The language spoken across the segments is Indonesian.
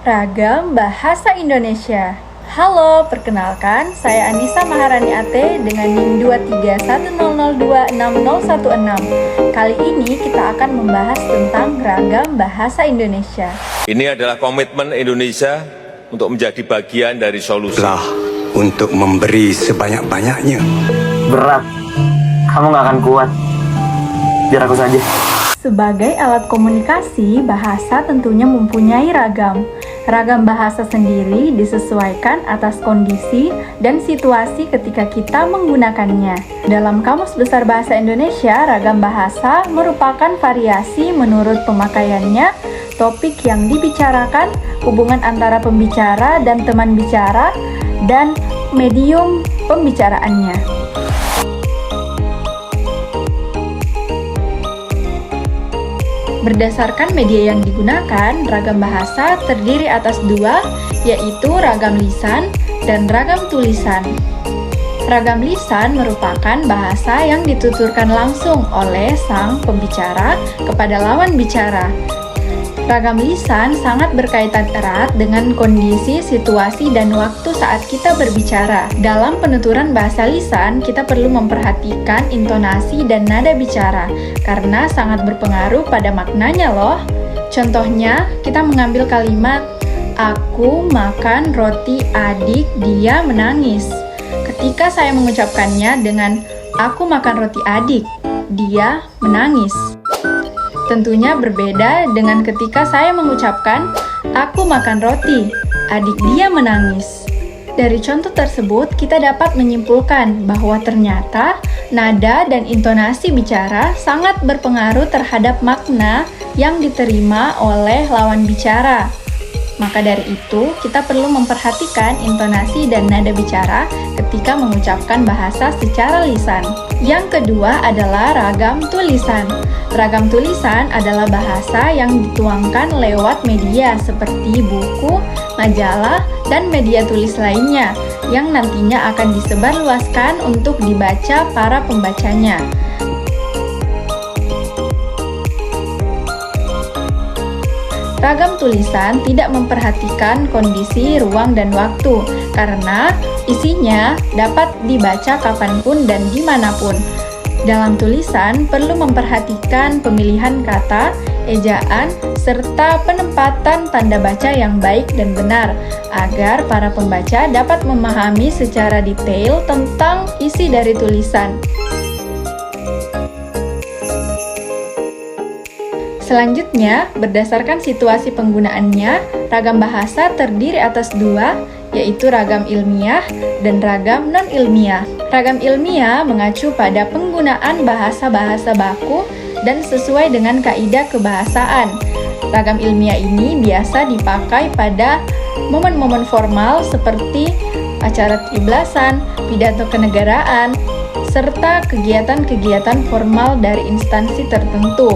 Ragam Bahasa Indonesia. Halo, perkenalkan, saya Anissa Maharani Ate dengan NIM 23100260016. Kali ini kita akan membahas tentang ragam bahasa Indonesia. Ini adalah komitmen Indonesia untuk menjadi bagian dari solusi. Untuk memberi sebanyak-banyaknya. Berat, kamu gak akan kuat. Biar aku saja. Sebagai alat komunikasi, bahasa tentunya mempunyai ragam. Ragam bahasa sendiri disesuaikan atas kondisi dan situasi ketika kita menggunakannya. Dalam Kamus Besar Bahasa Indonesia, ragam bahasa merupakan variasi menurut pemakaiannya, topik yang dibicarakan, hubungan antara pembicara dan teman bicara, dan medium pembicaraannya. Berdasarkan media yang digunakan, ragam bahasa terdiri atas dua, yaitu ragam lisan dan ragam tulisan. Ragam lisan merupakan bahasa yang dituturkan langsung oleh sang pembicara kepada lawan bicara. Ragam lisan sangat berkaitan erat dengan kondisi, situasi, dan waktu saat kita berbicara. Dalam penuturan bahasa lisan, kita perlu memperhatikan intonasi dan nada bicara, karena sangat berpengaruh pada maknanya loh. Contohnya, kita mengambil kalimat, aku makan roti adik, dia menangis. Ketika saya mengucapkannya dengan, aku makan roti adik, dia menangis. Tentunya berbeda dengan ketika saya mengucapkan, aku makan roti, adik dia menangis. Dari contoh tersebut, kita dapat menyimpulkan bahwa ternyata nada dan intonasi bicara sangat berpengaruh terhadap makna yang diterima oleh lawan bicara. Maka dari itu, kita perlu memperhatikan intonasi dan nada bicara ketika mengucapkan bahasa secara lisan. Yang kedua adalah ragam tulisan. Ragam tulisan adalah bahasa yang dituangkan lewat media seperti buku, majalah, dan media tulis lainnya yang nantinya akan disebarluaskan untuk dibaca para pembacanya. Ragam tulisan tidak memperhatikan kondisi, ruang, dan waktu karena isinya dapat dibaca kapanpun dan dimanapun. Dalam tulisan perlu memperhatikan pemilihan kata, ejaan, serta penempatan tanda baca yang baik dan benar agar para pembaca dapat memahami secara detail tentang isi dari tulisan. Selanjutnya, berdasarkan situasi penggunaannya, ragam bahasa terdiri atas dua, yaitu ragam ilmiah dan ragam non-ilmiah. Ragam ilmiah mengacu pada penggunaan bahasa-bahasa baku dan sesuai dengan kaidah kebahasaan. Ragam ilmiah ini biasa dipakai pada momen-momen formal seperti acara 17-an, pidato kenegaraan, serta kegiatan-kegiatan formal dari instansi tertentu.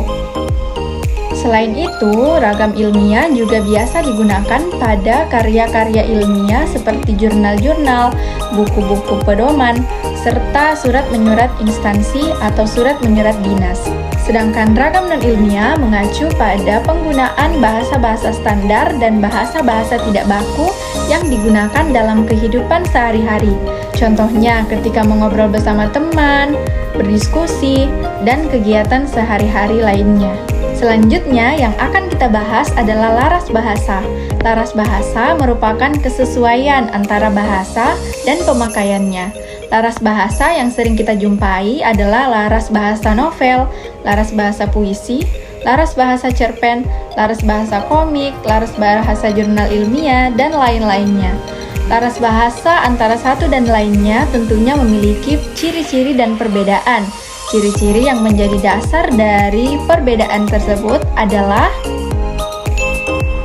Selain itu, ragam ilmiah juga biasa digunakan pada karya-karya ilmiah seperti jurnal-jurnal, buku-buku pedoman, serta surat menyurat instansi atau surat menyurat dinas. Sedangkan ragam non-ilmiah mengacu pada penggunaan bahasa-bahasa standar dan bahasa-bahasa tidak baku yang digunakan dalam kehidupan sehari-hari. Contohnya ketika mengobrol bersama teman, berdiskusi, dan kegiatan sehari-hari lainnya. Selanjutnya yang akan kita bahas adalah laras bahasa. Laras bahasa merupakan kesesuaian antara bahasa dan pemakaiannya. Laras bahasa yang sering kita jumpai adalah laras bahasa novel, laras bahasa puisi, laras bahasa cerpen, laras bahasa komik, laras bahasa jurnal ilmiah, dan lain-lainnya. Laras bahasa antara satu dan lainnya tentunya memiliki ciri-ciri dan perbedaan. Ciri-ciri yang menjadi dasar dari perbedaan tersebut adalah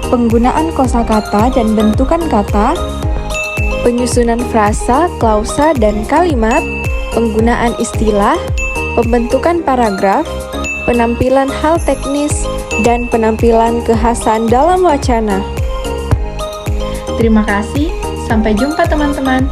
penggunaan kosakata dan bentukan kata, penyusunan frasa, klausa, dan kalimat, penggunaan istilah, pembentukan paragraf, penampilan hal teknis, dan penampilan kekhasan dalam wacana. Terima kasih, sampai jumpa teman-teman.